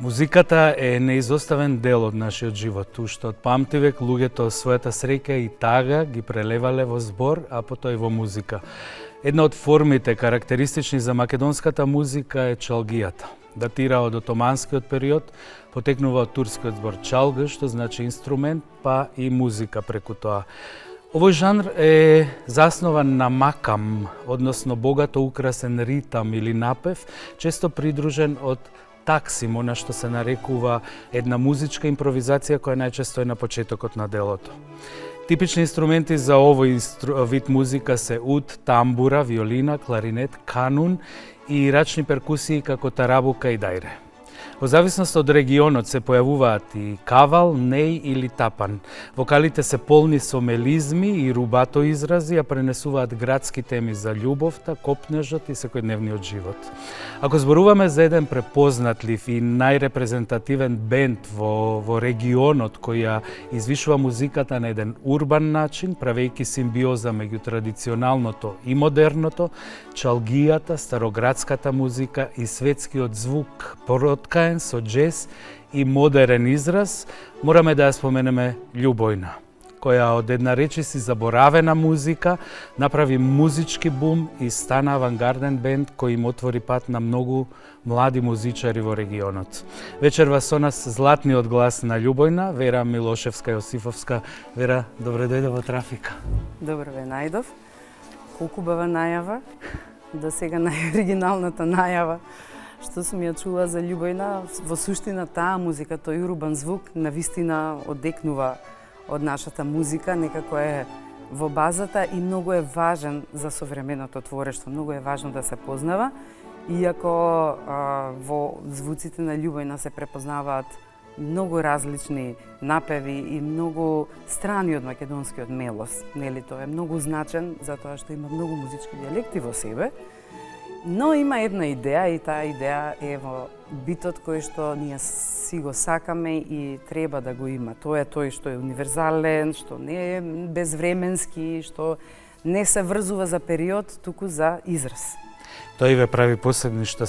Музиката е неизоставен дел од нашиот живот, уште од памтивек луѓето својата среќа и тага ги прелевале во збор, а потоа и во музика. Една од формите карактеристични за македонската музика е чалгијата. Датира од отоманскиот период, потекнува од турскиот збор чалга, што значи инструмент, па и музика преку тоа. Овој жанр е заснован на макам, односно богато украсен ритам или напев, често придружен од таксим, она што се нарекува една музичка импровизација која најчесто е на почетокот на делото. Типични инструменти за овој вид музика се уд, тамбура, виолина, кларинет, канун и рачни перкусии како тарабука и дајре. Во зависност од регионот се појавуваат и кавал, неј или тапан. Вокалите се полни со мелизми и рубато изрази, а пренесуваат градски теми за љубовта, копнежот и секојдневниот живот. Ако зборуваме за еден препознатлив и најрепрезентативен бенд во регионот кој ја извишува музиката на еден урбан начин, правејќи симбиоза меѓу традиционалното и модерното, чалгијата, староградската музика и светскиот звук, пороткаен со джез и модерен израз, мораме да ја споменеме Љубојна, која од една речиси заборавена музика направи музички бум и стана авангарден бенд кој им отвори пат на многу млади музичари во регионот. Вечерва со нас златниот глас на Љубојна, Вера Милошевска-Јосифовска. Вера, добре дојде во Трафика. Добро ве најдов. Колку бава најава, до сега најоригиналната најава што сум ја чула за Љубојна. Во суштина таа музика, тој урбан звук, навистина одекнува од нашата музика, некако е во базата и многу е важен за современото творештво, многу е важно да се познава, иако во звуците на Љубојна се препознаваат многу различни напеви и многу страни од македонскиот мелос. Нели, тоа е многу значен затоа што има многу музички дијалекти во себе. Но има една идеја и таа идеја е во битот кој што ние си го сакаме и треба да го има. Тоа е тој што е универзален, што не е безвременски, што не се врзува за период, туку за израз. Тој ве прави посебни што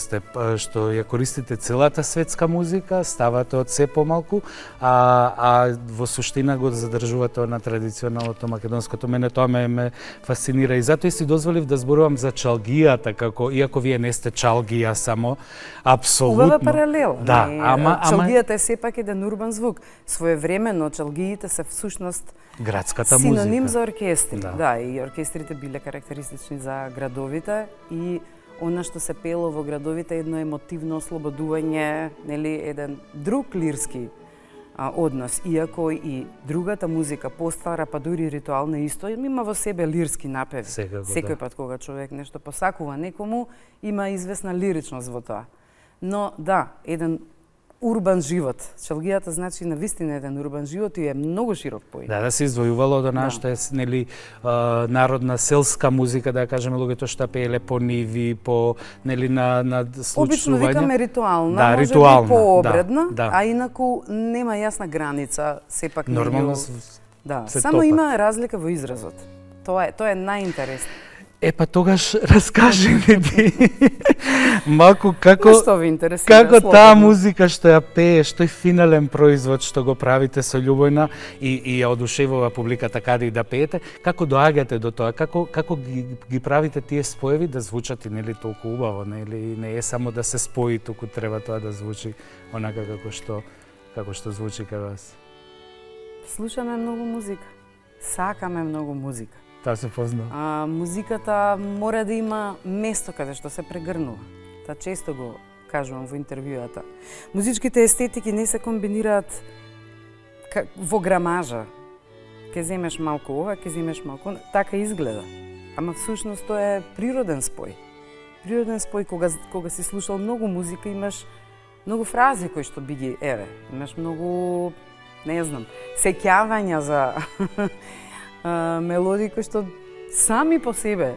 ја користите целата светска музика, ставате од се помалку, а во суштина го задржувате на традиционалното македонското. Мене тоа ме фасцинира и затоа си дозволив да зборувам за чалгијата, како иако вие не сте чалгија само, апсолутно. Убава паралел. Да, чалгијата е сепак еден урбан звук. Своевремено чалгиите се всушност градската музика. Синоним за оркестри. Да, и оркестрите биле карактеристични за градовите и она што се пело во градовите, едно емотивно ослободување, нели, еден друг лирски однос, иако и другата музика постара, па дури ритуална исто, има во себе лирски напеви. Секој пат кога човек нешто посакува некому, има известна лиричност во тоа. Но да, еден урбан живот. Чалгијата значи навистина еден урбан живот и е многу широк поим. Да се издвојувало до нашата нели народна селска музика, да кажеме, луѓето што пееле по ниви, по нели на случување. Обично викаме ритуална, да, може би пообредна, а инаку нема јасна граница, сепак нормално. Да, само има разлика во изразот. Тоа е најинтересно. Па тогаш раскажи ми ти малку како таа музика што ја пееш, тој финален производ што го правите со Љубојна и ја одушевува публиката каде и да пеете, како доаѓате до тоа, како ги правите тие споеви да звучат и нели толку убаво, нели не е само да се спои, туку треба тоа да звучи онака како што звучи кај вас. Слушаме многу музика. Сакаме многу музика. Таа се познава. Музиката мора да има место каде што се прегрнува. Та често го кажувам во интервјуата. Музичките естетики не се комбинираат во грамажа. ќе земеш малку ова, ќе земеш малку она. Така изгледа. Ама всушност тоа е природен спој. Природен спој, кога си слушал многу музика, имаш многу фрази кои што би ги, имаш многу, не знам, сеќавања за мелодии кои што сами по себе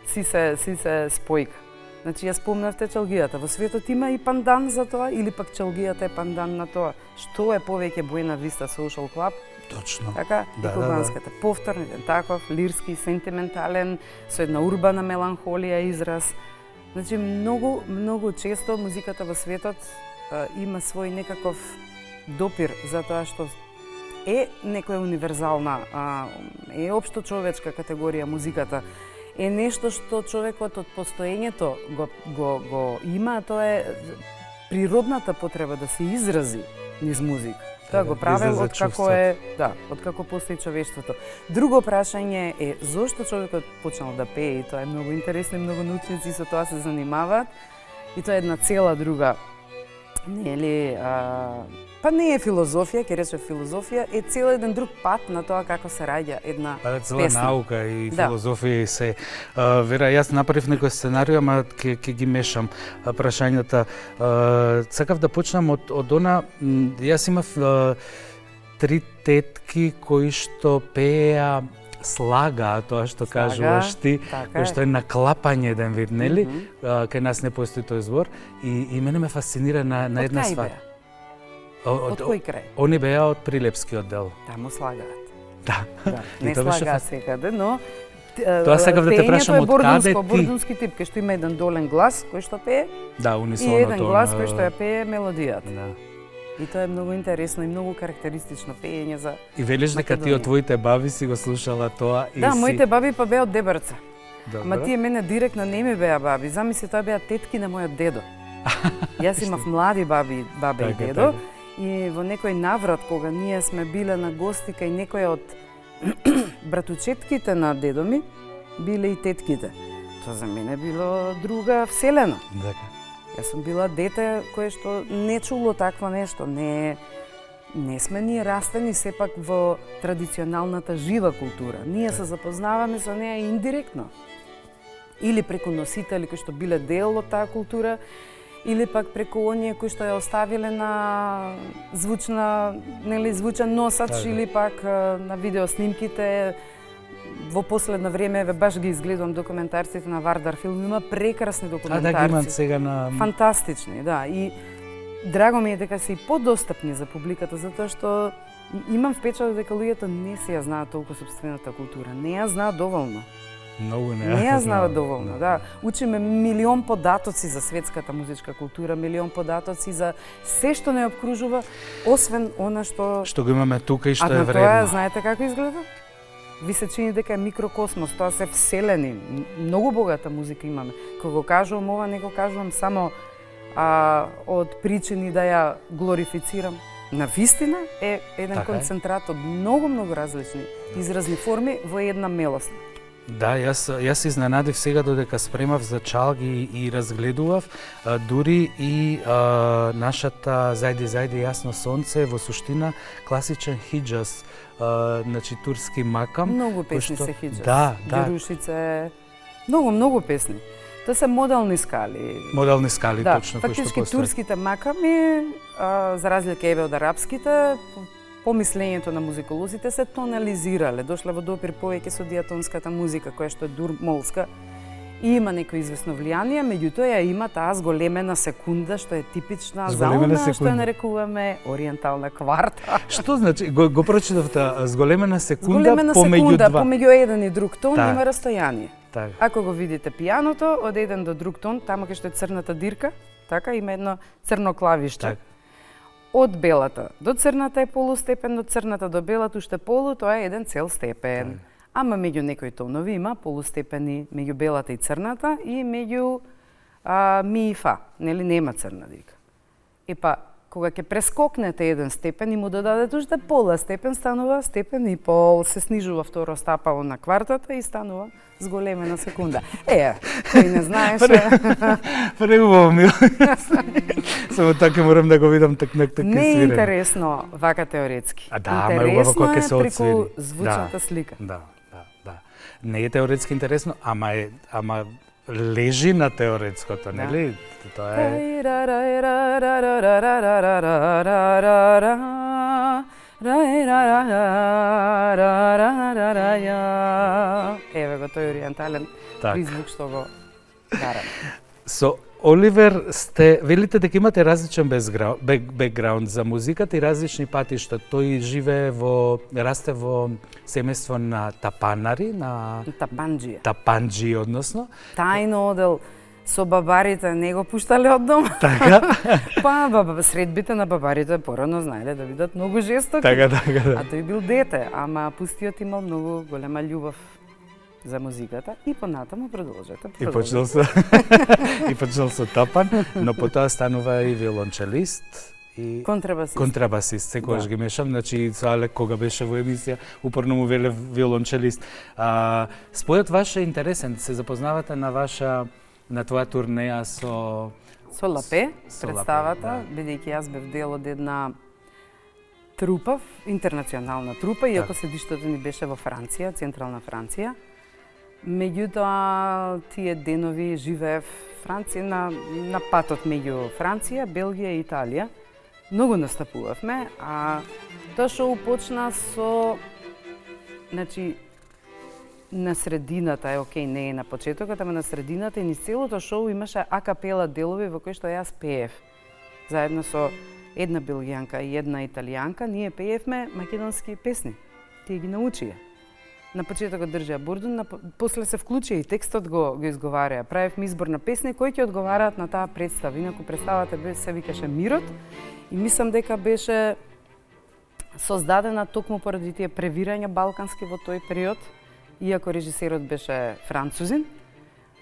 си се спојка. Значи, ја спомнавте чалгијата. Во светот има и пандан за тоа, или пак чалгијата е пандан на тоа. Што е повеќе Буена Виста Social Club? Точно. Така, и кубанската. Повторно, таков, лирски, сентиментален, со една урбана меланхолија израз. Значи, многу често музиката во светот има свој некаков допир за тоа што е некоја универзална, е општо човечка категорија музиката. Е нешто што човекот од постоењето го има, тоа е природната потреба да се изрази низ музика. Тоа го правел откако постои човештвото. Друго прашање е зошто човекот почнал да пее, и тоа е многу интересно, многу научници со тоа се занимаваат. И тоа е една цела друга, нели, па не е филозофија, ќе рече филозофија, е цел еден друг пат на тоа како се раѓа една песна. Па е цела песна. наука и филозофија и се. Вера, јас направив некој сценарио, ама ќе ги мешам прашањата. Сакав да почнам од она, јас имав 3 тетки кои што пееа слага, тоа што кажуваш ти, кој што е наклапање еден вид, нели? Кај нас не постои тој збор и мене ме фасцинира на една свадба. Од кој крај? Они беа од Прилепскиот дел. Таму слагаат. Да. Не слагаат секаде, но тоа сакав да те прашам, од каде ти? Бордунски тип, кај што има еден долен глас кој што пее, да, унисоно и еден глас кој што ја пее мелодијата. Да. И тоа е многу интересно и многу карактеристично пеење за И велиш дека ти од твоите баби си го слушала тоа и Да, си... моите баби па беа од Дебрца. Добро. Ма тие мене директно не ми беа баби, замисли тоа беа тетки на мојот дедо. Јас имав млади баба и дедо. И во некој наврат, кога ние сме биле на гости кај некоја од братучетките на дедо ми, биле и тетките. Тоа за мене било друга вселена. Дека. Јас сум била дете кое што не чуло такво нешто. Не сме ние растени сепак во традиционалната жива култура. Ние се запознаваме со неа индиректно. Или преку носители кои што биле дел од таа култура, или пак преку оние кои што ја оставиле на звучен носач, или пак на видеоснимките. Во последно време баш ги изгледувам документарците на Вардар филм, има прекрасни документарци. Да ги имам сега на... Фантастични, да. И драго ми е дека се и подостапни за публиката, затоа што имам впечаток дека луѓето не се ја знаат толку сопствената култура. Не ја знаат доволно. Многу не ја знаат доволно, да. Учиме милион податоци за светската музичка култура, милион податоци за се што не обкружува, освен она што го имаме тука и што е тоа, вредно. знаете како изгледа? Ви се чини дека е микрокосмос, тоа се вселени. Многу богата музика имаме. Кога го кажувам ова, не го кажувам само од причини да ја глорифицирам. Навистина е еден концентрат од многу различни изразни форми во една мелост. Да, јас изненадив сега додека спремав за чалги и разгледував, дури и нашата Зајди јасно сонце во суштина класичен хиџаз, значи турски макам. Многу песни се хиџаз. Да. Герушице, многу песни. Тоа се модални скали. Модални скали, точно, кои што фактички постојат. турските маками, за разлика еве од арапските, помислењето на музиколозите се тонализирале, дошле во допир повеќе со диатонската музика, која што е дурмолска, и има некој известно влијание, меѓутоа ја има таа зголемена секунда, што е типична за она што ја нарекуваме ориентална кварта. Што значи? Го прочитав таа зголемена секунда помеѓу два. Помеѓу еден и друг тон има растојание. Так. Ако го видите пијаното, од еден до друг тон, таму кај што е црната дирка, така има едно црно клавишче. Так. Од белата до црната е полустепен, од црната до белата уште полу, тоа е еден цел степен. Ама меѓу некои тонови има полустепени меѓу белата и црната и меѓу ми и фа, нели нема црна дирка. Епа, кога ќе прескокнете еден степен и му додадете уште пола степен, станува степен и пол, се снижува второ стапало на квартата и станува зголемена секунда. Кој не знаеше. Преубаво ми. Само така морам да го видам така свирен. Не е интересно вака теоретски. Ама е убаво кога ќе се отсвири. Преку звучната слика. Да. Не е теоретски интересно, ама лежи на теоретското, нели? Тоа е... Еве го тој ориентален призвук што го барам. Со Оливер велите дека имате различен бекграунд за музиката и различни патишта. Тој расте во семејство на тапанари, на тапанџи, односно. Тајно одел со бабарите не го пуштале од дом. Така? Средбите на бабарите порано знаеле да бидат многу жестоки. Така. А тој бил дете, ама пустиот имал многу голема љубов за музиката и понатаму продолжете. И почнал со тапан, но потоа станува и виолончелист и контрабасист. Секогаш ги мешам, значи со Алек кога беше во емисија, упорно му веле виолончелист. Спојот ваш е интересен, се запознавате на твоја турнеја со Лапе, представата, бидејќи јас бев дел од една трупа, интернационална трупа, иако седиштето ни беше во Франција, централна Франција. Меѓутоа, тие денови живеев Франција на патот меѓу Франција, Белгија и Италија. Многу настапувавме, а тоа шоу почна со, значи, на средината, не е на почетокот, ама на средината и низ целото шоу имаше акапела делови во кои што јас пеев. Заедно со една белгијанка и една италијанка, ние пеевме македонски песни. Тие ги научија. На почетокот држеа бурдун, после се вклучија и текстот го изговараја. Правевме избор на песни кои ќе одговараат на таа представа. Инаку представата се викаше Мирот и мислам дека беше создадена токму поради тие превирања балкански во тој период, иако режисерот беше французин.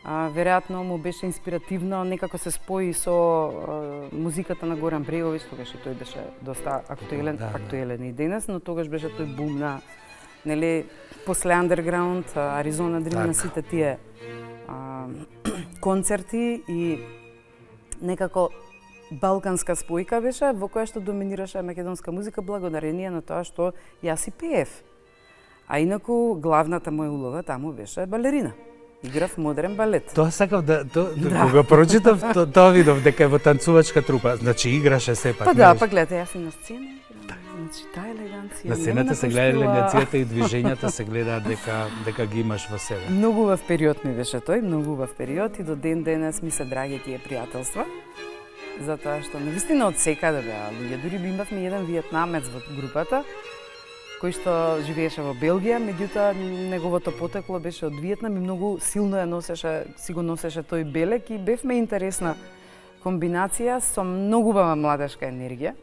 Веројатно му беше инспиративно, некако се спои со музиката на Горан Бреговиќ, тогаш и тој беше доста актуелен и денес, но тогаш беше тој бум на после Underground, Arizona Dream, на сите тие концерти и некако балканска спојка беше во која што доминираше македонска музика благодарение на тоа што јас и пеев. А инаку главната моја улога таму беше балерина. Играв модерен балет. Тоа сакав кога прочитав, тоа видов дека е во танцувачка трупа, значи играше сепак. Па гледате, јас и на сцена. Значи таа елеганција. На сцената се гледа елеганцијата и движењата се гледаат дека ги имаш во себе. Многу убав период ми беше тој, многу убав период и до ден денес ми се драги тие пријателства. Затоа што навистина од секаде беа луѓе, дури имавме еден виетнамец во групата кој што живееше во Белгија, меѓутоа неговото потекло беше од Виетнам и многу силно си го носеше тој белек и бевме интересна комбинација со многу убава младешка енергија.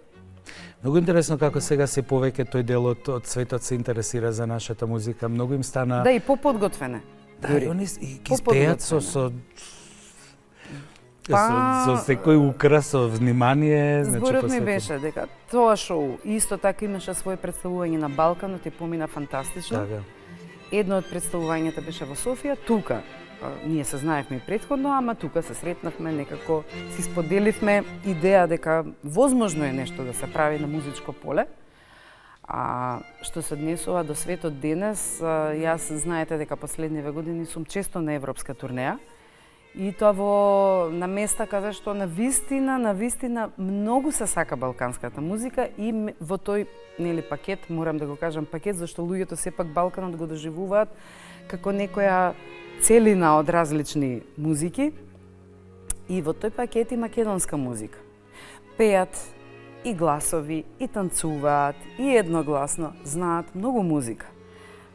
Многу интересно како сега се повеќе тој дел од светот се интересира за нашата музика. Многу им стана... Да, и поподготвене. Да, и они ги пеат со секој украс, со внимание. Зборот ми беше дека тоа шоу исто така имаше свој представување на Балканот и помина фантастично. Така. Едно од представувањата беше во Софија, тука. Ние се знаевме претходно, ама тука се сретнавме, некако си споделивме идеја дека возможно е нешто да се прави на музичко поле. А што се однесува до светот денес, јас знаете дека последниве години сум често на европска турнеја. И тоа на места каде што на вистина многу се сака балканската музика и во тој пакет, морам да го кажам пакет, зашто луѓето сепак Балканот го доживуваат како некоја целина од различни музики. И во тој пакет и македонска музика. Пеат и гласови, и танцуваат, и едногласно знаат многу музика.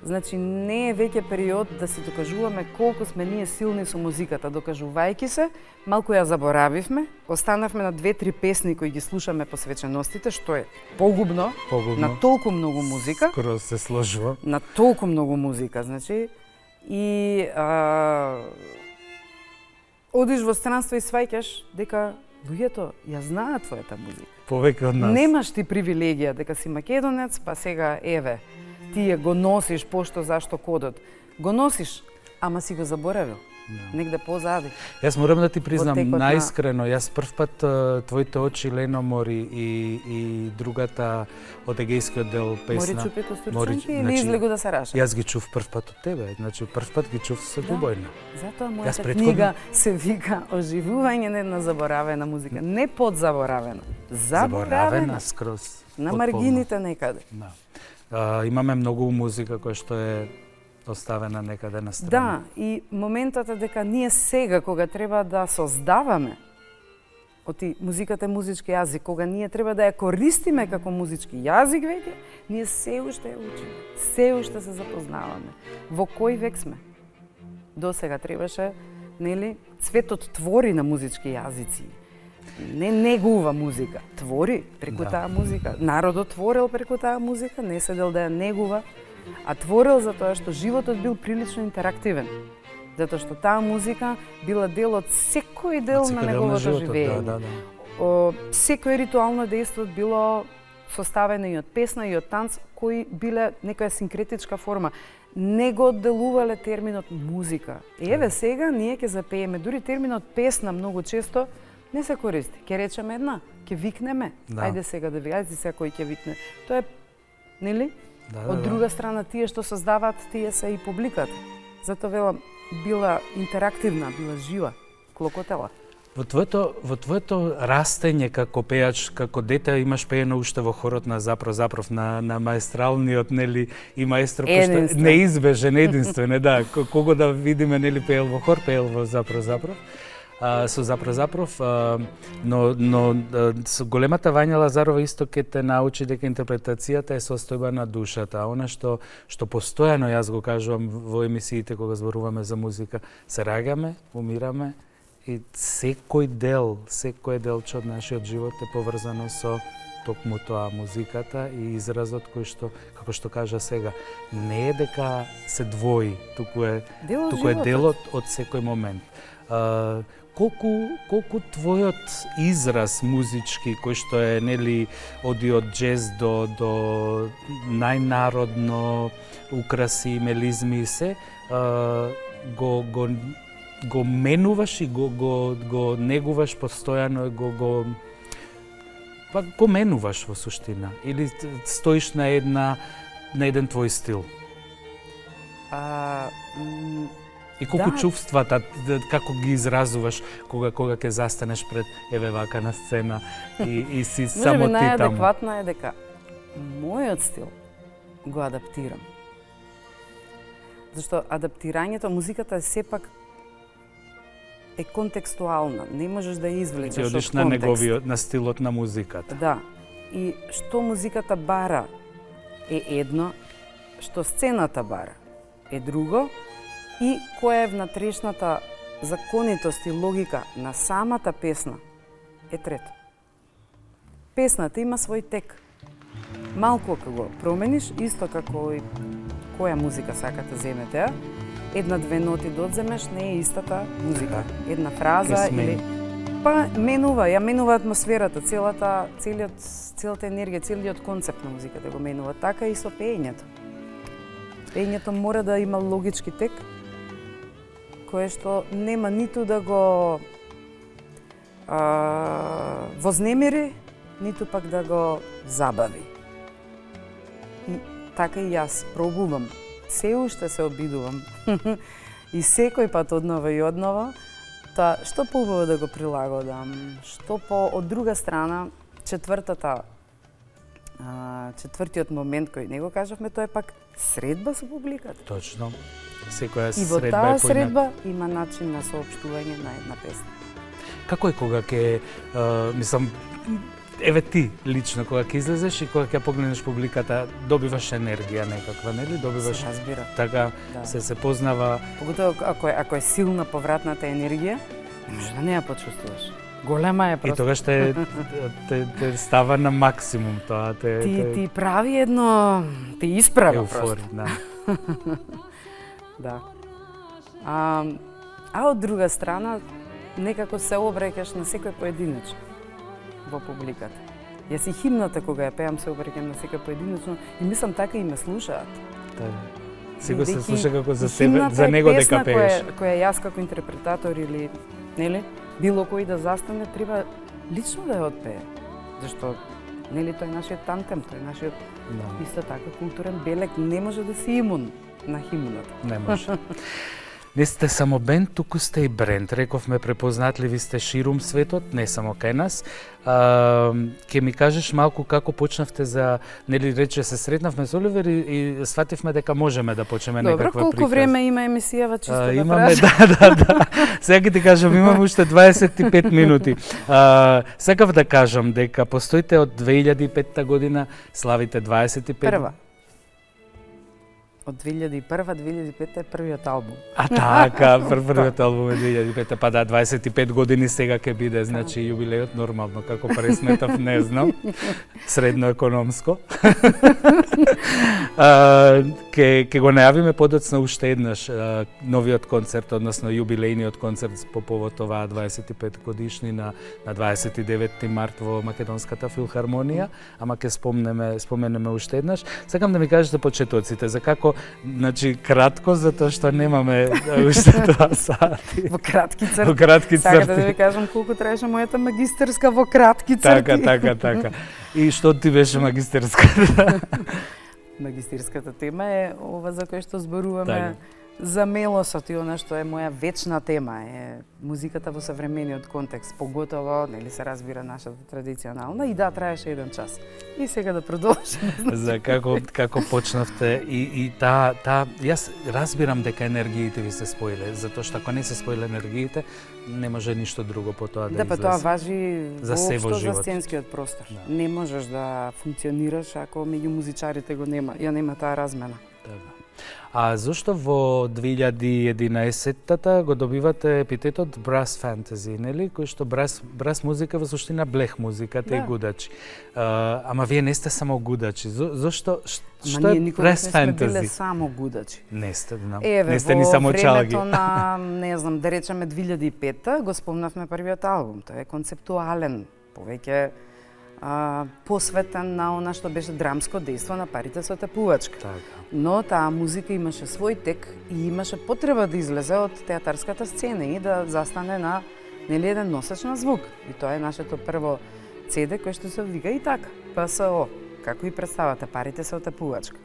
Значи, не е веќе период да си докажуваме колку сме ние силни со музиката. Докажувајќи се, малку ја заборавивме, останавме на 2-3 песни кои ги слушаме по свеченостите, што е погубно. На толку многу музика. Скоро се сложува. На толку многу музика, значи. И одиш во странство и сваќаш дека луѓето ја знаат твојата музика. Повеќе од нас. Немаш ти привилегија дека си македонец, па сега еве, тие го носиш пошто зашто кодот. Го носиш, ама си го заборавил. Негде позади. Јас морам да ти признам текот наискрено, јас првпат твоите очи Леномори и другата од егејскиот дел песна. Мори чупи костурчанки или излегу да се раша? Јас ги чув првпат од тебе, значи првпат ги чув со Дубојна. Затоа мојата книга се вика Оживување на една заборавена музика, не подзаборавена. Заборавена скроз. На маргините некаде. Да. Имаме многу музика која што е оставена некаде на страна. Да, и моментот е дека ние сега, кога треба да создаваме, оти музиката е музички јазик, кога ние треба да ја користиме како музички јазик веќе, ние се уште ја учиме, се уште се запознаваме. Во кој век сме? До сега требаше, нели, светот твори на музички јазици. Не негува музика, твори преку таа музика. Народот творел преку таа музика, не седел да ја негува, а творел затоа што животот бил прилично интерактивен. Затоа што таа музика била дел од секој дел на неговото живење. Секој ритуално дејство било составено и од песна и од танц, кои биле некоја синкретичка форма. Не го одделувале терминот музика. Еве сега ние ќе запееме, дури терминот песна многу често не се користи. Ќе речеме една, ќе викнеме. Ајде сега да ви, ајде сега кој ќе викне. Тоа е, нели? Од друга страна, тие што создаваат, тие се и публиката. Затоа велам, била интерактивна, била жива, клокотела. Во твоето растење како пејач, како дете имаш пеено уште во хорот на Запров на маестралниот, нели, и маестро пошто неизбежен, единствен, да, кого да видиме, нели, пеел во хор, пеел во Запров. Со Запров, но со големата Вања Лазарова исто ќе те научи дека интерпретацијата е состојба на душата. Она што постојано јас го кажувам во емисиите кога зборуваме за музика, се раѓаме, умираме и секој делче од нашиот живот е поврзано со токму тоа музиката и изразот кој што, како што кажа сега, не е дека се двои, туку е делот од секој момент. Колку твојот израз музички, кој што е, нели, оди од джез до најнародно украси, мелизми и се, го менуваш и го негуваш постојано, го менуваш во суштина, или стоиш на еден твој стил? И колку чувствата, како ги изразуваш кога ќе застанеш пред еве вака на сцена и си само ти таму. Најадекватно е дека мојот стил го адаптирам. Зашто адаптирањето, музиката е сепак е контекстуална, не можеш да ја извлечеш од контекст. Ти одиш на стилот на музиката. Да. И што музиката бара е едно, што сцената бара е друго, и која е внатрешната законитост и логика на самата песна е трето. Песната има свој тек. Малку ако го промениш, исто како и која музика сакате земете, една-две ноти додземеш, не е истата музика. Една фраза или па менува атмосферата, целата енергија, целиот концепт на музиката го менува. Така и со пеењето. Пеењето мора да има логички тек, кое што нема ниту да го вознемири, ниту пак да го забави. И така и јас пробувам, се уште се обидувам и секој пат однова и однова, тоа што поубаво да го прилагодам, што од друга страна, четвртиот момент кој не го кажавме, тоа е пак средба со публиката. Точно. Секоја и во таа средба има начин на соопштување на една песна. Како е кога мислам, еве ти лично кога ќе излезеш и кога ќе погледнеш публиката, добиваш енергија некаква, нели? Добиваш. Се разбира. Така се познава. Поготово ако е силна повратната енергија, не можеш да не ја почувствуваш. Голема е просто. И тогаш те става на максимум тоа. Ти прави едно, ти исправа просто. Да. Да. А од друга страна, некако се обраќаш на секој поединечно во публиката. Јас и химната кога ја пеам се обраќам на секој поединечно и мислам така и ме слушаат. Сега се Бидејќи слуша како за себе, за него дека пееш. Која јас како интерпретатор или нели било кој да застане треба лично да ја отпее. Зашто нели тој е нашиот тантем, тој е нашиот исто така културен белег, не може да си имун на химната. Не може. Не сте само бенд, туку сте и бренд. Рековме, препознатливи сте ширум светот, не само кај нас. Ке ми кажеш малку како почнавте за, нели рече се сретнавме со Оливер и свативме дека можеме да почнеме некаква приказ. Добро, колку време има емисијава чисто да имаме, да. Сега ќе ти кажам, имаме уште 25 минути. Сакав да кажам дека постоите од 2005 година, славите 25. Прва. Од 2001-2005 е првиот албум. А така, првиот албум е 2005, па да, 25 години сега ќе биде, значи јубилејот нормално, како пресметав, не знам, средно економско. Ке го најавиме подоцна уште еднаш новиот концерт, односно јубилејниот концерт по повод оваа 25 годишнина на 29 март во Македонската филхармонија, ама ке споменеме уште еднаш. Сакам да ми кажете почетоците за како, значи кратко, затоа што немаме уште тоа сати. Во кратки црти. Во кратки црти. Сакате да ви кажам колку траеше мојата магистерска во кратки црти. Така. И што ти беше магистерската? Магистерската тема е ова за кој што зборуваме за мелосот и она што е моја вечна тема е музиката во современиот контекст, поготово, нели се разбира нашата традиционална и да траеше еден час. И сега да продолжиме. За како почнавте и таа јас разбирам дека енергиите ви се споиле, затоа што ако не се споиле енергиите, не може ништо друго по тоа да излезе. Да, па тоа важи за се во за живот. сценскиот простор. Да. Не можеш да функционираш ако меѓу музичарите го нема, ја нема таа размена. Така. А зошто во 2011-та го добивате епитетот Brass Fantasy, нели? Кој што брас музика во суштина блех музиката и гудачи. Ама вие не сте само гудачи. Зошто што е Brass Fantasy? Не сме биле Fantasy? само гудачи. Не сте, знам. Еве, не сте ни само чалги. во времето на, не знам, да речеме 2005-та, го спомнавме првиот албум. Тој е концептуален, повеќе посветен на она што беше драмско дејство на Парите со тепувачка. Така. Но таа музика имаше свој тек и имаше потреба да излезе од театарската сцена и да застане на нели еден носеч на звук. И тоа е нашето прво CD кој што се вика и така, ПСО, како и представата Парите со тепувачка.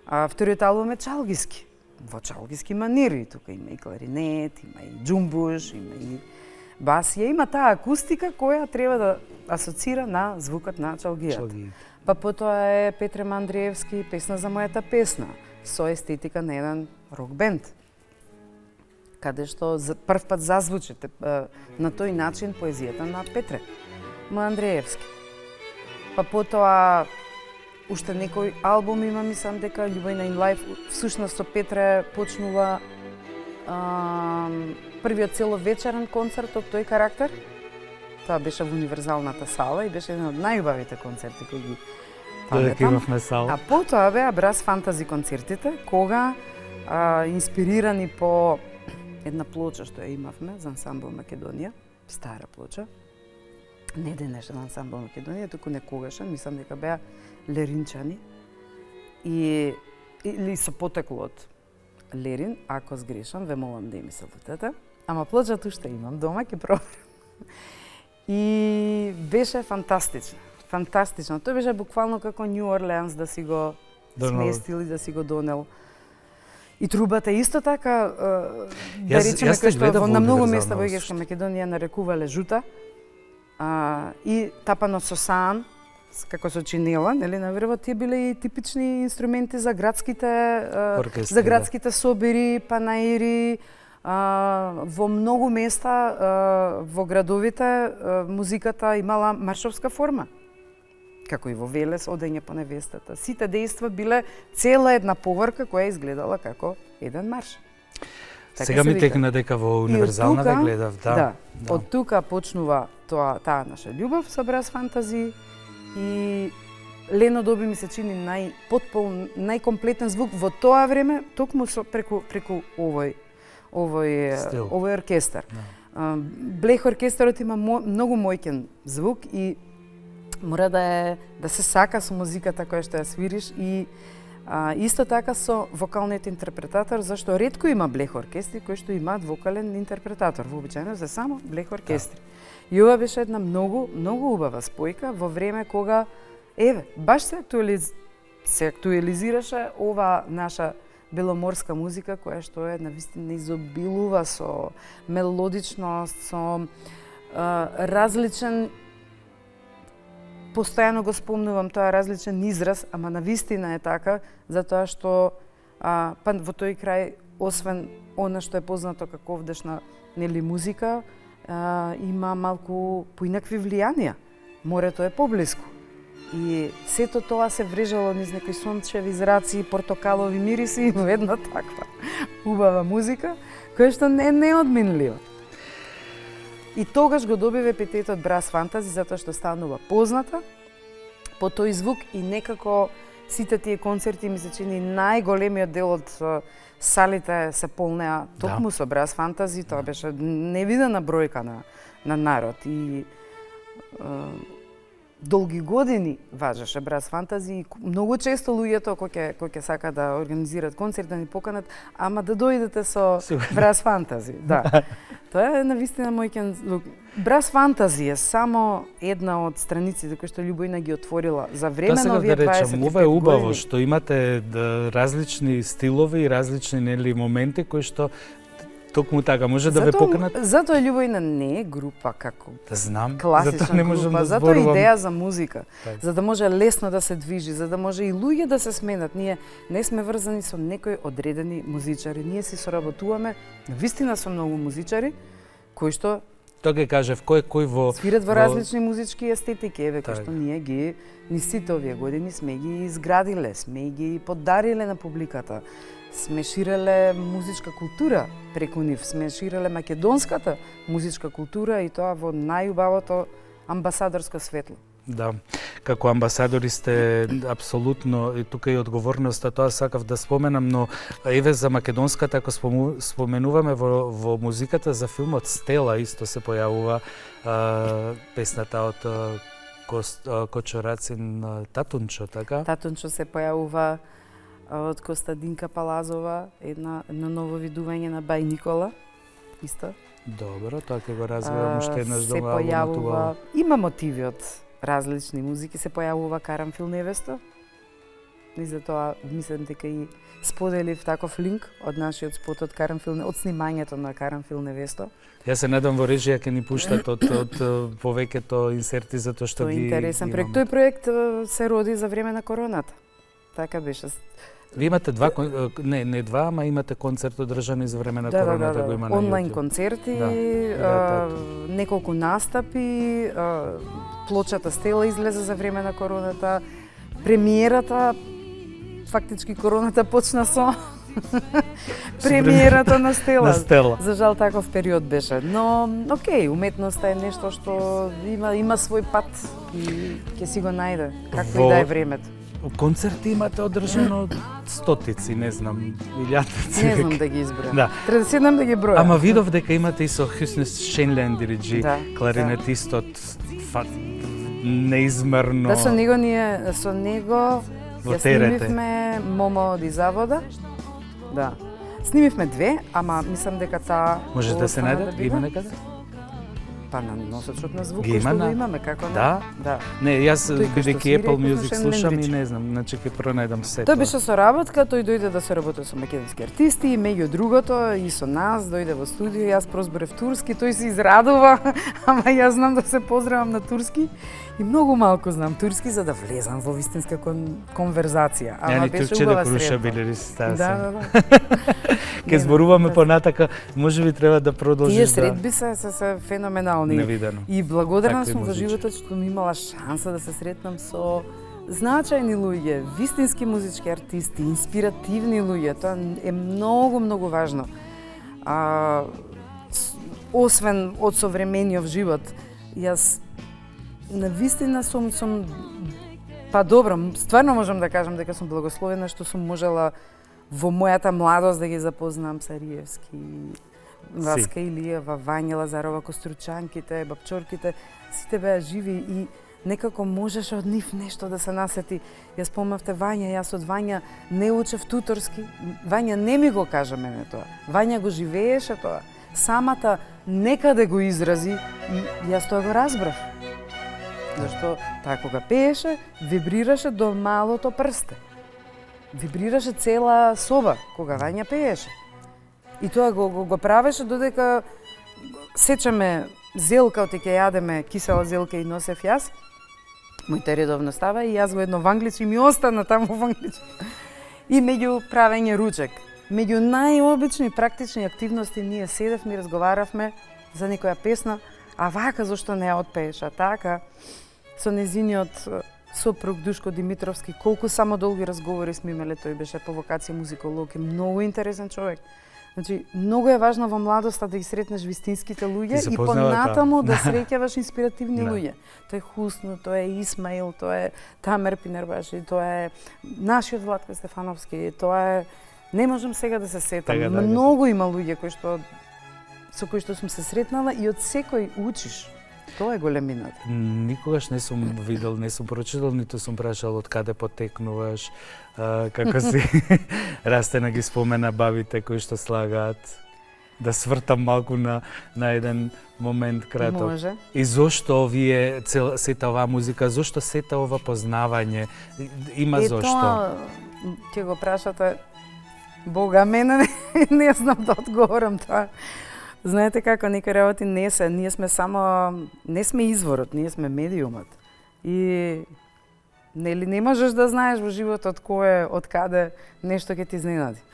Вториот албум е чалгиски, во чалгиски манери, тука има и кларинет, има и џумбуш, има и басија, има таа акустика која треба да асоцира на звукот на чалгијата. Па потоа е Петре Мандриевски, Песна за мојата песна, со естетика на еден рок бенд, каде што за прв пат зазвучи на тој начин поезијата на Петре Мандриевски. Па потоа уште некој албум има, мислам дека Љубојна in Life, всушност со Петре почнува првиот целовечерен концерт од тој карактер. Тоа беше во универзалната сала и беше еден од најубавите концерти кои ги Додека имавме сала. А потоа беа Brass Fantasy концертите, кога инспирирани по една плоча што ја имавме за ансамбл Македонија, стара плоча, не денешен ансамбл Македонија, туку некогашен, мислам дека беа леринчани или со потекло од Лерин, ако сгрешам, ве молам да ми се лутете, ама плочата уште имам дома, ќе проверам. И беше фантастично. Фантастично. Тој беше буквално како Нью Орлеанс да си го сместил и да си го донел. И трубата исто така, да речеме кој што на многу места во Егерска Македонија нарекувале жута. И тапано со саан, како со чинела, нели, наверно, тие биле и типични инструменти за градските собери, панаири. Во многу места во градовите музиката имала маршовска форма. Како и во Велес, одење по невестата. Сите дејства биле цела една поврка која изгледала како еден марш. Така сега ми текна дека во универзална ве гледав, да. Од тука почнува таа наша љубов со Brass Fantasy и Лено Доби ми се чини најкомплетен звук во тоа време, токму преку овој оркестар. Блех оркестарот има многу моќен звук и мора да се сака со музиката која што ја свириш и исто така со вокалниот интерпретатор, зашто ретко има блех оркестри кои што имаат вокален интерпретатор. Вообичаено се само блех оркестри. И ова беше една многу убава спојка во време кога баш се актуализираше ова наша беломорска музика која што е навистина изобилува со мелодичност, со различен, постојано го спомнувам тоа, различен израз, ама навистина е така, затоа што во тој крај, освен она што е познато како овдешна музика, има малку поинакви влијанија. Морето е поблиску. И сето тоа се врежало низ некои сончеви зраци, портокалови мириси во една таква убава музика, која што не е неодминлива. И тогаш го добива епитетот Brass Fantasy, затоа што станува позната по тој звук и некако сите тие концерти ми се чини најголемиот дел од салите се полнеа токму со Brass Fantasy, тоа беше невидена бројка на народ и долги години важеше Brass Fantasy и многу често луѓето кои ќе сака да организираат концерт да ни поканат, ама да дојдете со Brass Fantasy, да. Тоа е навистина мојкен звук. Brass Fantasy е само една од страниците кои што Љубојна ги отворила за време на овие 25 години. Ова е убаво што имате различни стилови и различни моменти кои што токму така може да ве поканат. Затоа Љубојна не е група како знам, класична група, затоа идеја за музика, так. За да може лесно да се движи, за да може и луѓе да се сменат. Ние не сме врзани со некои одредени музичари, ние си соработуваме навистина со многу музичари кои што Тоа ќе кажев кој во свират во различни музички естетики, кои што ние ги низ сите овие години сме ги изградиле, сме ги подариле на публиката. Сме ширеле музичка култура преку нив, сме ширеле македонската музичка култура и тоа во најубавото амбасадорско светло. Да, како амбасадори сте апсолутно, и тука и одговорноста, тоа сакав да споменам, но еве за македонската, ако споменуваме во музиката за филмот Стела, исто се појавува песната од Кочорацин Татунчо, така? Татунчо се појавува од Костадинка Палазова, едно ново видување на Бај Никола, исто. Добро, тоа ќе го разберам уште еднаш до албумот. Има мотиви од различни музики, се појавува Карамфил невесто. И затоа мислам дека и споделив таков линк од нашиот спот од Карамфил, од снимањето на Карамфил невесто. Јас се надам во режија ќе ни пуштат од повеќето инсерти затоа што ги интересен проект. Тој проект се роди за време на короната. Така беше. Ви имате не два, ама имате концерт одржан за време на короната, го има на онлайн концерти, неколку настапи, плочата Стела излезе за време на короната, премиерата, фактички короната почна со премиерата на Стела. За жал таков период беше, но окей, уметноста е нешто што има свој пат и ќе си го најде, како и да е времето. Концерти имате одржано стотици, не знам, илјадници. Не знам да ги избројам. Да. Треба да седнам да ги бројам. Ама видов дека имате и со Хюснес Шенлен дириджи, кларинетистот, неизмерно. Да, со него ја снимивме Момо ди завода. Да. Снимивме две, ама мислам дека таа може да се најде, има некаде? Па на носачот на звук што го имаме, како не? Да. Не, јас бидејќи Apple Music слушам и не знам, значи ќе пронајдам сето. Тоа беше соработка, тој дојде да се работи со македонски артисти и меѓу другото и со нас дојде во студио, јас прозборев турски, тој се израдува, ама јас знам да се поздравам на турски и многу малку знам турски за да влезам во вистинска конверзација. Ама беше убава средба. Да. Ке зборуваме понатака, можеби треба да продолжиш. Тие средби се феноменални. Невидено. И благодарна сум во животот што ми имала шанса да се сретнам со значајни луѓе, вистински музички артисти, инспиративни луѓе. Тоа е многу важно. Освен од современиот живот, јас навистина сум па добро, стварно можам да кажам дека сум благословена што сум можела во мојата младост да ги запознам Сариевски, Васка Илиева, Вања Лазарова, Костручанките, Бабчорките, сите беа живи и некако можеше од нив нешто да се насети. Ја спомнавте Вања, јас од Вања не учев туторски. Вања не ми го кажа мене тоа. Вања го живееше тоа. Самата некаде го изрази и јас тоа го разбрав. Зашто таа кога пееше, вибрираше до малото прсте. Вибрираше цела соба кога Вања пееше. И тоа го правеше додека сечаме зелка, оти ќе јадеме кисела зелка и носев јас. Моите редовно става и јас во едно вангличе и ми остана таму вангличе. И меѓу правење ручек, меѓу најобични практични активности ние седевме и разговаравме за некоја песна, а вака зашто не ја отпееш, а така со незиниот сопруг Душко Димитровски, колку само долги разговори сме имале, тој беше по вокација музиколог и многу интересен човек. Значи, многу е важно во младоста да ги сретнеш вистинските луѓе и понатаму да среќаваш инспиративни луѓе. Тоа е Хусну, тоа е Исмаил, тоа е Тамер Пинербаши, тоа е нашиот Владко Стефановски, тоа е... Не можам сега да се сетам. Многу има луѓе со кои што сум се сретнала и од секој учиш. Тоа е големината. Никогаш не сум видел, не сум прочитал, ниту сум прашал од каде потекнуваш, како си Растена ги спомена бабите кои што слагаат. Да свртам малку на еден момент краток. Може. И зошто овие сета оваа музика, зошто сета ова познавање? Има зошто? Ќе го прашате Бога, мене не знам да одговорам тоа. Знаете како некои работи не се, ние сме само, не сме изворот, ние сме медиумот. И нели не можеш да знаеш во животот кој е, од каде нешто ќе ти изненади.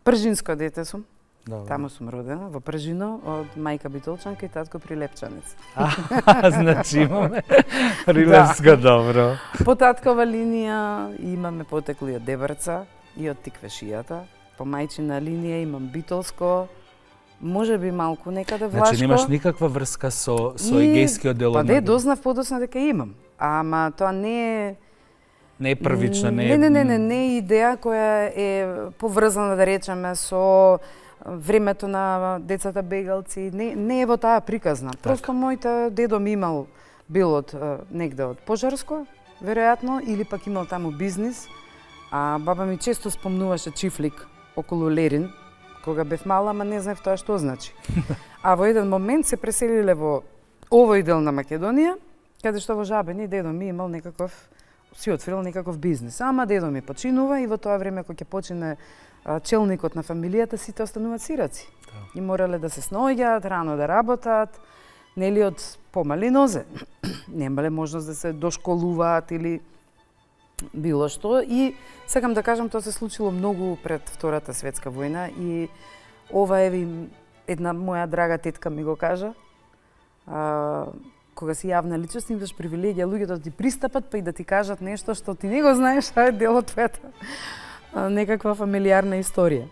Пржинско дете сум. Добре. Таму сум родена, во Пржино, од мајка Битолчанка и татко Прилепчанец. Значи имаме Прилепска, добро. По таткова линија имаме потекло и од Дебрца и од Тиквешијата. По мајчина линија имам Битолско, може би малку некаде Влашко. Значи немаш никаква врска со егејскиот дел? Па дознав подоцна дека имам. Ама тоа не е... Не е првично, не е... Не е идеја која е поврзана, да речеме, со времето на децата бегалци. Не е во таа приказна. Просто моите дедо ми имал бил од негде од Пожарско, веројатно, или пак имал таму бизнис. А баба ми често спомнуваше чифлик околу Лерин, кога бев мала, ама не знаев тоа што значи. А во еден момент се преселиле во овој дел на Македонија, каде што во Жабени дедо ми имал си отворил некаков бизнис. Ама дедо ми починува и во тоа време кога ќе почине челникот на фамилијата, сите остануваат сираци. И морале да се сноѓаат, рано да работат, нели од помали нозе. Немале можност да се дошколуваат или било што. И сакам да кажам, тоа се случило многу пред Втората светска војна и ова е една моја драга тетка ми го кажа. Кога си јавна личност, имаш привилегија луѓето да ти пристапат па и да ти кажат нешто што ти не го знаеш, а е дел од твојата некаква фамилиарна историја.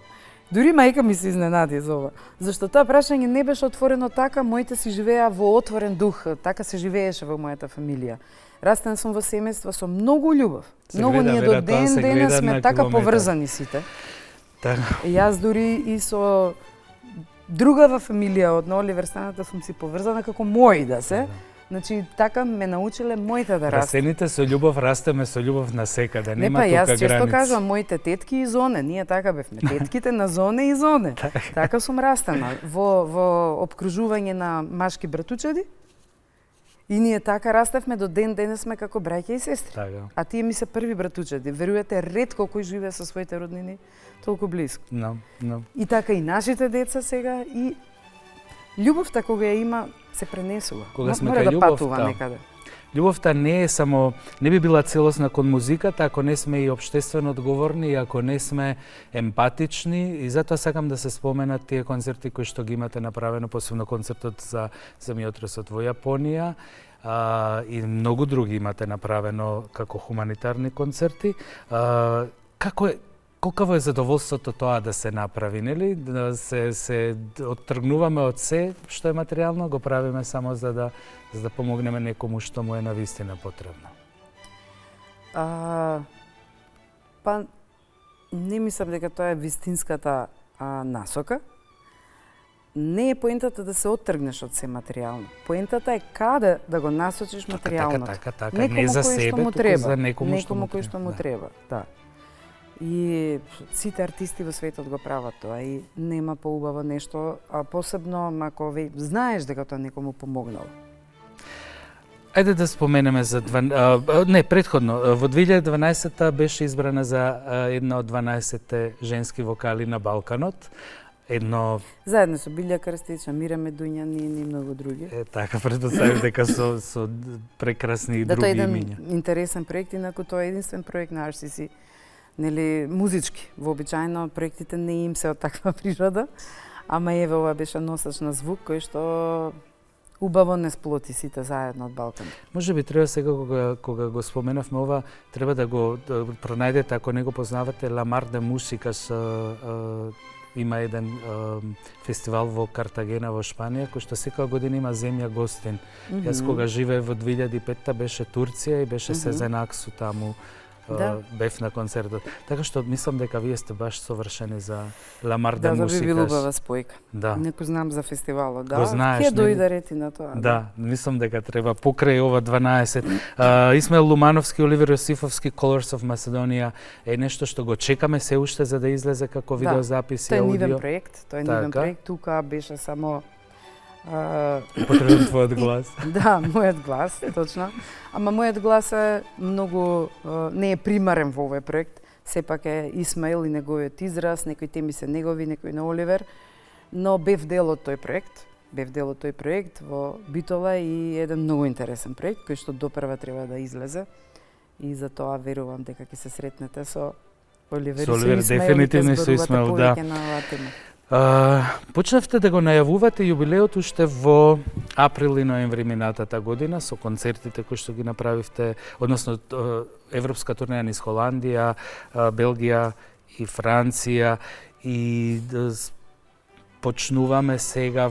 Дури мајка ми се изненади за ова, зашто тоа прашање не беше отворено така, моите си живеа во отворен дух, така се живееше во мојата фамилија. Растена сум во семејство со многу љубов. Многу ние до ден денес сме така поврзани сите. Јас дури и со другава фамилија од Оливер Станата сум си поврзана како мои да се. Значи, така ме научиле моите да растат. Растените со љубов, растеме со љубов насекаде, нема тука граници. Јас често кажам, моите тетки и зоне, ние така бевме, тетките на зоне и зоне. Така сум растена, во обкружување на машки братучеди, и ние така растевме до ден денес сме како браќа и сестри. Така. А тие ми се први братучеди, веруете, ретко кој живее со своите роднини толку близко. И така и нашите деца сега, и љубовта кога ја има, се пренесува. Кога сме мора кај да патува некаде. Љубовта не е само, не би била целосна кон музиката ако не сме и општествено одговорни, и ако не сме емпатични, и затоа сакам да се споменат тие концерти кои што ги имате направено, посебно концертот за земјотресот во Јапонија, и многу други имате направено како хуманитарни концерти. Колкаво е задоволството тоа да се направи, нели? Да се оттргнуваме од се што е материјално, го правиме само за да помогнеме некому што му е навистина потребно. Па не мислам дека тоа е вистинската насока. не е поентата да се оттргнеш од се материјално. Поентата е каде да го насочиш материјалното. Така. Не за себе, туку за некому кој што му треба. Да. И сите артисти во светот го прават тоа и нема поубаво нешто, а посебно ако знаеш дека тоа некому помогнало. Ајде да споменеме за претходно, во 2012-та беше избрана за една од 12 женски вокали на Балканот. Заедно со Билја Крстича, Мира Медуњани и многу други. Така, претпоставив дека со прекрасни и други имиња. Тоа е еден интересен проект, инаку тоа е единствен проект на RCC, нели, музички. Вообичаено проектите не им се од таква природа, ама еве ова беше носач на звук кој што убаво не сплоти сите заедно од Балкан. Може би треба сега кога го споменавме ова, треба да го пронајдете, ако не го познавате, Ламар де Мусика има еден фестивал во Картагена во Шпанија, кој што секоја година има земја гостин. Јас кога живеев во 2005-та беше Турција и беше Сезен Аксу таму. Бев на концертот. Така што мислам дека вие сте баш совршени за Ламар де Мусика. Да, би било убава спојка. Да. Неко знам за фестивалот, да. Го знаеш, ќе дојде рети на тоа. Да, мислам дека треба покрај ова 12. Исмаил Лумановски, Оливер Јосифовски, Colors of Macedonia е нешто што го чекаме се уште за да излезе како видеозапис и аудио. Тоа е нивен проект, нивен проект. Тука беше само потребен твојот глас. Да, мојот глас, точно. Ама мојот глас е многу не е примарен во овој проект. Сепак е Исмаил и неговиот израз, некои теми се негови, некои на Оливер, но бев дел од тој проект. Бев дел од тој проект во Битола и еден многу интересен проект кој што допрва треба да излезе. И за тоа верувам дека ќе се сретнете со Оливер и со Исмаил. Дефинитивно со Исмаил, да. Почнавте да го најавувате јубилеот уште во април и ноември минатата година со концертите кои што ги направивте, односно европска турнеја низ Холандија, Белгија и Франција и почнуваме сега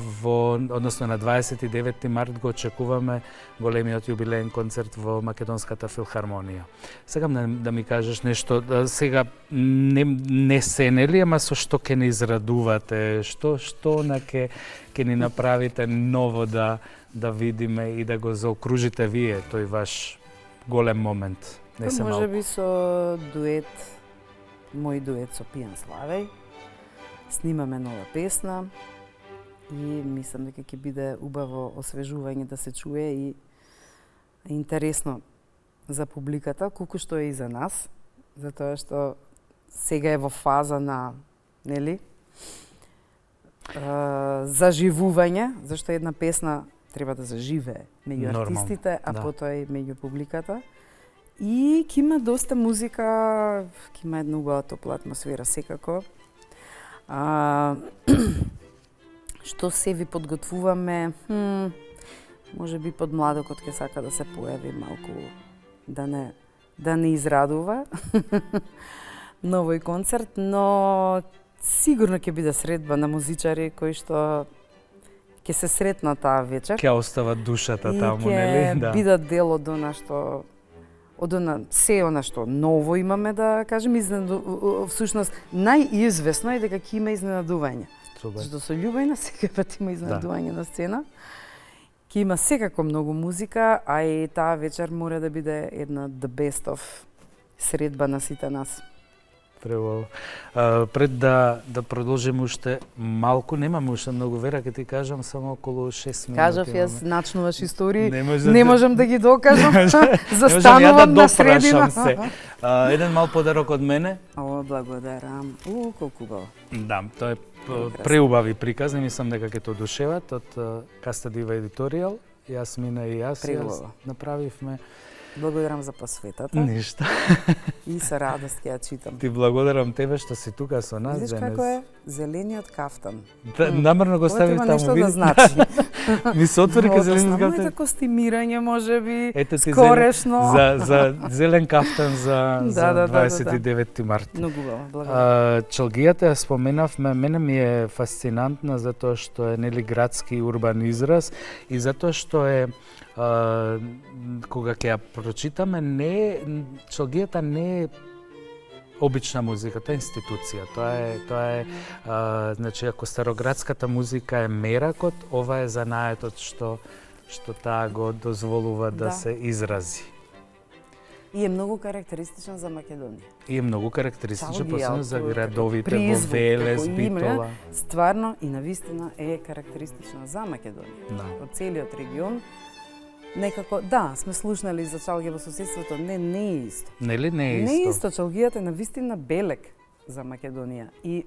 односно на 29 март го очекуваме големиот јубилеен концерт во Македонската филхармонија. Сакам да ми кажеш нешто, сега не се нели, ама со што ќе ни израдувате, што ќе ни направите ново да видиме и да го заокружите вие тој ваш голем момент. Не се малку. Може би со дует, мој дует со Пијан Славеј. Снимаме нова песна и мислам дека ќе биде убаво освежување да се чуе и интересно за публиката, колку што е и за нас, затоа што сега е во фаза на, нели, заживување, зашто една песна треба да заживее меѓу артистите, а потоа и меѓу публиката. И ќе има доста музика, ќе има една убава топла атмосфера секако. Што се ви подготвуваме, може би под младокот ќе сака да се појави малку, да не израдува новој концерт, но сигурно ќе биде средба на музичари кои што ќе се сретнат таа вечер. Ќе остават душата таму, нели? И ќе бидат дел од она што се она што ново имаме да кажем, всушност најизвестно е дека ќе има изненадување. Зашто со Љубојна секој пат има изненадување на сцена. Ќе има секако многу музика, а и таа вечер мора да биде една the best of средба на сите нас. Преубаво. Пред да продолжиме уште малку, немаме уште многу вера, ќе ти кажам само околу 6 минути. Кажав јас, начнуваш истории, не можам да ги докажам, застанувам да на средина. се. Еден мал подарок од мене. О, благодарам. Колку убаво. Да, тоа е преубави приказни, мислам дека ќе те одушеват од Кастадива Едиторијал. Јасмина и јас направивме. Благодарам за посветата. Ништо. И со радост ќе ја читам. Ти благодарам тебе што си тука со нас денес. Видиш како е зелениот кафтан. Намерно го ставив таму. Ова треба нешто да значи. Ми се отвори ка зелениот кафтан. Моето костимирање може би скорешно. За зелен кафтан за 29 март. Многу убаво, благодарам. Чалгијата ја споменавме, мене ми е фасцинантна затоа што е нели градски урбан израз и затоа што е кога ќе ја прочитаме, чалгијата не е обична музика, тоа е институција. Тоа е значи ако староградската музика е меракот, ова е занаетот што таа го дозволува да се изрази. И е многу карактеристична за Македонија. И е многу карактеристична, Чалгија, посебно за градовите, во призвук, Велес, како име, Битола. Стварно и навистина е карактеристична за Македонија. Да. Од целиот регион. Некако, да, сме слушнали за чалгија во соседството, не е исто. Нели не е исто? Не е исто, чалгијата е навистина белек за Македонија. И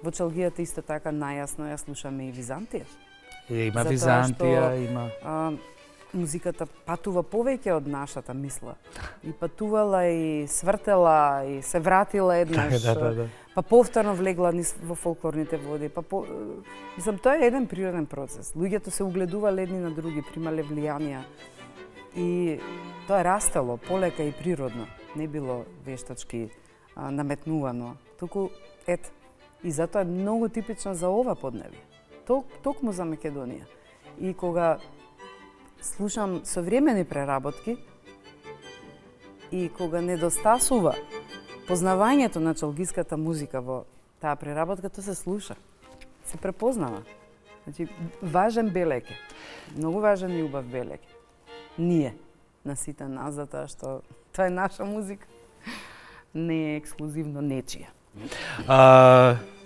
во чалгијата исто така најасно ја слушаме и Византија. Има Затоа Византија, што, има... Музиката патува повеќе од нашата мисла. И патувала, и свртела, и се вратила еднаш. Да. Па повторно влегла во фолклорните води. Мислам, тоа е еден природен процес. Луѓето се угледувале едни на други, примале влијанија. И тоа растело полека и природно. Не било вештачки наметнувано. Туку, и затоа е многу типично за ова подневие. Токму за Македонија. И кога слушам современи преработки и кога недостасува познавањето на чалгиската музика во таа преработка, тоа се слуша, се препознава. Значи, важен белек е, многу важен и убав белек. Ние, на сите нас, затоа што тоа е наша музика, не е ексклузивно нечија.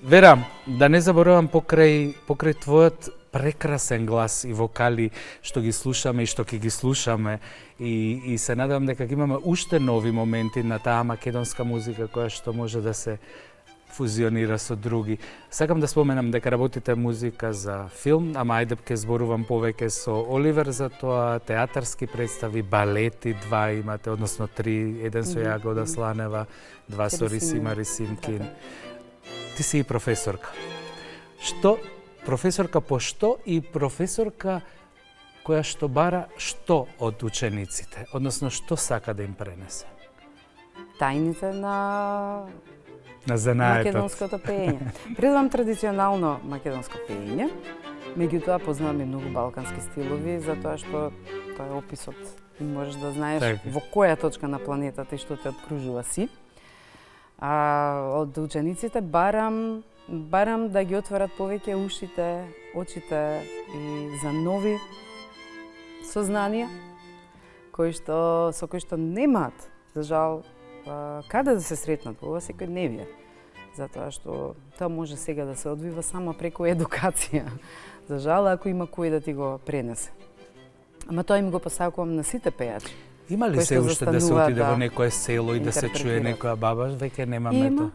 Вера, да не заборавам покрај твојот прекрасен глас и вокали што ги слушаме и што ќе ги слушаме и се надевам дека ќе имаме уште нови моменти на таа македонска музика која што може да се фузионира со други. Сакам да споменам дека работите музика за филм, ама ајде ќе зборувам повеќе со Оливер за тоа, театарски представи, балети, 2 имате, односно 3, еден со Јагода Сланева, 2 со Рисима Рисимкин. Ти си и професорка. Професорка по што и професорка која што бара што од учениците, односно што сака да им пренесе? Тајните на занаетот. Македонското пеење. Предавам традиционално македонско пеење, меѓутоа познавам и многу балкански стилови, затоа што тоа е описот и можеш да знаеш во која точка на планетата и што те обкружува си. Од учениците барам да ги отворат повеќе ушите, очите и за нови сознанија со кои што немаат, за жал, каде да се сретнат во ова секојдневие. Затоа што тоа може сега да се одвива само преку едукација. За жал, ако има кој да ти го пренесе. Ама тоа им го посакувам на сите пејачи. Има ли се уште да се отиде во некое село и да се чуе некоја баба? Веќе немаме тоа.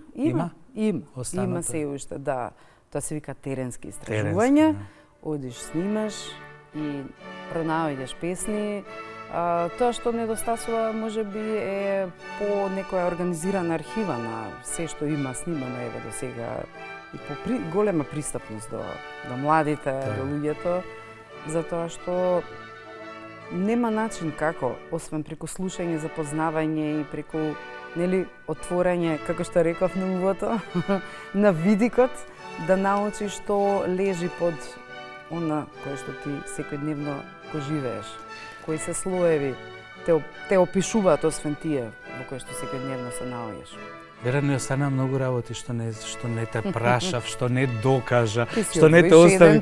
Има се уште, да. Тоа се вика теренски истражувања. Одиш, снимаш и пронаоѓаш песни. Тоа што недостасува можеби е по некоја организирана архива на се што има снимано еве до сега и по голема пристапност до младите, до луѓето, затоа што нема начин како, освен преку слушање, запознавање и преку отворање, како што реков на увото, на видикот, да научиш што лежи под она кое што ти секојдневно го живееш, кои се слоеви те опишуваат освен тие во кои што секојдневно се наоѓаш. Веројатно остана многу работи што не те прашав, што не докажа, што не те остави.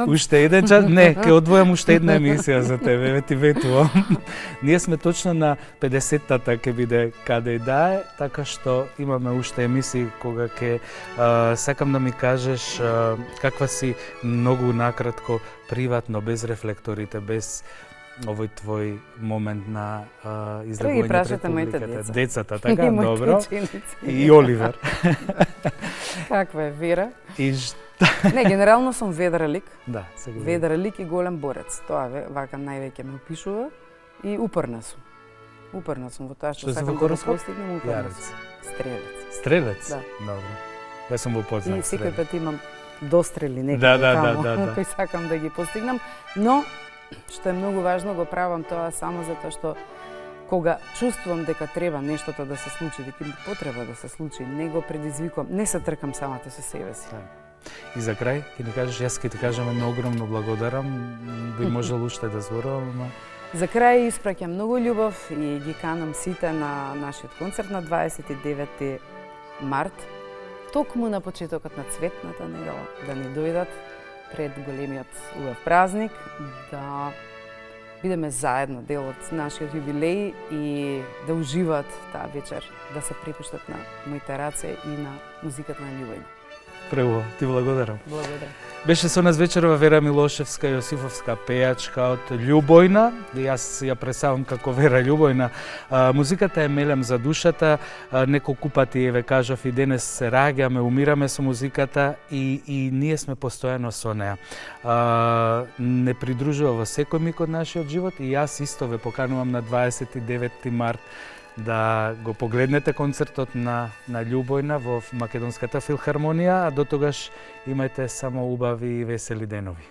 Уште еден час? Не, ќе одвојам уште една емисија за тебе, ве ти ветувам. Ние сме точно на 50-тата ќе биде каде и да е, така што имаме уште емисии кога ќе сакам да ми кажеш каква си многу накратко, приватно, без рефлекторите, без овој твој момент на излегување пред публиката. Децата, така? Добро. И Оливер. Каква е Вера? И Не, генерално сум ведра лик. Да, сега. Ведра лик и голем борец. Тоа вака највеќе ме опишува и упорна сум. Упорна сум во тоа што сакам да го постигнем, упорна сум. Стрелец. Стрелец? Да. Добро. Ја сум во познат. И секој пат имам дострели некаде таму, кои сакам да ги постигнам, но што е многу важно, го правам тоа само затоа што кога чувствувам дека треба нештото да се случи, дека има потреба да се случи, не го предизвикувам, не се тркам самата со себе си. И за крај, ќе ни кажеш, јас ќе ти кажам едно огромно благодарам, би можел уште да зборувам, ама За крај испраќам многу љубов и ги канам сите на нашиот концерт на 29 март, токму на почетокот на цветната недела, да ни дојдат пред големиот убав празник, да бидеме заедно дел од нашиот јубилеј и да уживаат таа вечер, да се препуштат на моите раце и на музиката на Љубојна. Преубаво, ти благодарам. Благодарам. Беше со нас вечерова Вера Милошевска, Јосифовска пејачка од Љубојна. Јас ја представам како Вера Љубојна. Музиката е мелем за душата. Неколку пати еве кажав и денес се раѓаме, умираме со музиката и ние сме постојано со неа. Не придружува во секој миг од нашиот живот и јас исто ве поканувам на 29 март да го погледнете концертот на Љубојна во Македонската филхармонија, а до тогаш имајте само убави и весели денови.